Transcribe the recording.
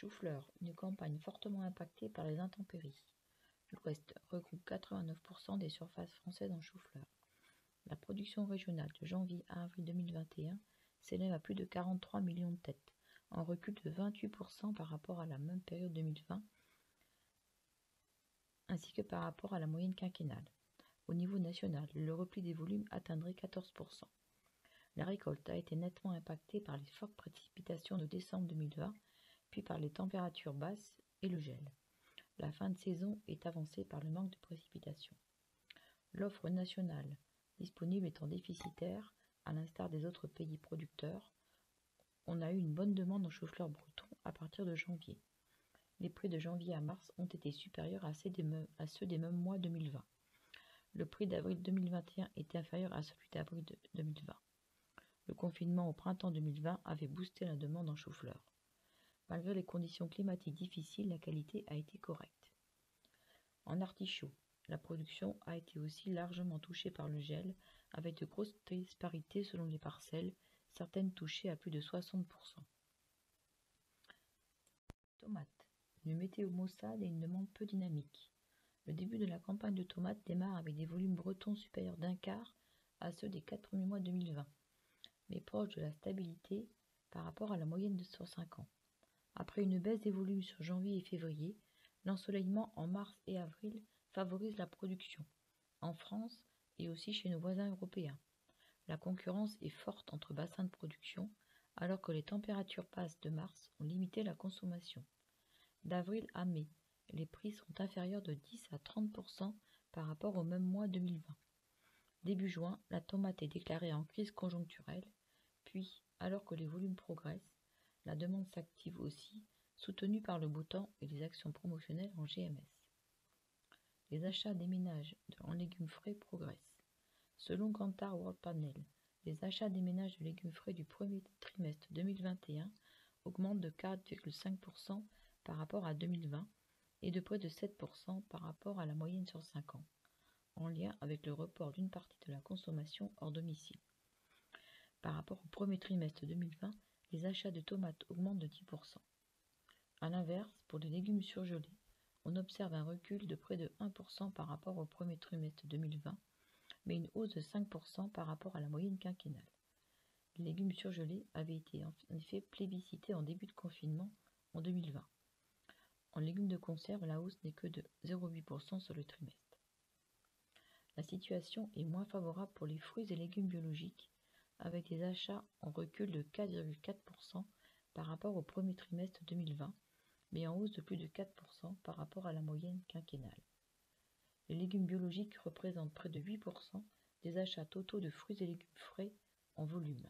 chou-fleur, une campagne fortement impactée par les intempéries. L'Ouest regroupe 89% des surfaces françaises en chou-fleur. La production régionale de janvier à avril 2021 s'élève à plus de 43 millions de têtes, en recul de 28% par rapport à la même période 2020, ainsi que par rapport à la moyenne quinquennale. Au niveau national, le repli des volumes atteindrait 14%. La récolte a été nettement impactée par les fortes précipitations de décembre 2020, puis par les températures basses et le gel. La fin de saison est avancée par le manque de précipitations. L'offre nationale disponible étant déficitaire, à l'instar des autres pays producteurs, on a eu une bonne demande en chou-fleur breton à partir de janvier. Les prix de janvier à mars ont été supérieurs à ceux des mêmes mois 2020. Le prix d'avril 2021 était inférieur à celui d'avril 2020. Le confinement au printemps 2020 avait boosté la demande en chou-fleur. Malgré les conditions climatiques difficiles, la qualité a été correcte. En artichaut, la production a été aussi largement touchée par le gel, avec de grosses disparités selon les parcelles, certaines touchées à plus de 60%. Tomates. Une météo maussade et une demande peu dynamique. Le début de la campagne de tomates démarre avec des volumes bretons supérieurs d'un quart à ceux des 4 premiers mois 2020, mais proche de la stabilité par rapport à la moyenne sur 5 ans. Après une baisse des volumes sur janvier et février, l'ensoleillement en mars et avril favorise la production, en France et aussi chez nos voisins européens. La concurrence est forte entre bassins de production, alors que les températures basses de mars ont limité la consommation. D'avril à mai, les prix sont inférieurs de 10 à 30% par rapport au même mois 2020. Début juin, la tomate est déclarée en crise conjoncturelle, puis, alors que les volumes progressent, la demande s'active aussi, soutenue par le beau temps et les actions promotionnelles en GMS. Les achats des ménages en légumes frais progressent. Selon Kantar World Panel, les achats des ménages de légumes frais du premier trimestre 2021 augmentent de 4,5% par rapport à 2020 et de près de 7% par rapport à la moyenne sur 5 ans, en lien avec le report d'une partie de la consommation hors domicile. Par rapport au premier trimestre 2020, les achats de tomates augmentent de 10%. A l'inverse, pour les légumes surgelés, on observe un recul de près de 1% par rapport au premier trimestre 2020, mais une hausse de 5% par rapport à la moyenne quinquennale. Les légumes surgelés avaient été en effet plébiscités en début de confinement en 2020. En légumes de conserve, la hausse n'est que de 0,8% sur le trimestre. La situation est moins favorable pour les fruits et légumes biologiques, avec des achats en recul de 4,4% par rapport au premier trimestre 2020, mais en hausse de plus de 4% par rapport à la moyenne quinquennale. Les légumes biologiques représentent près de 8% des achats totaux de fruits et légumes frais en volume.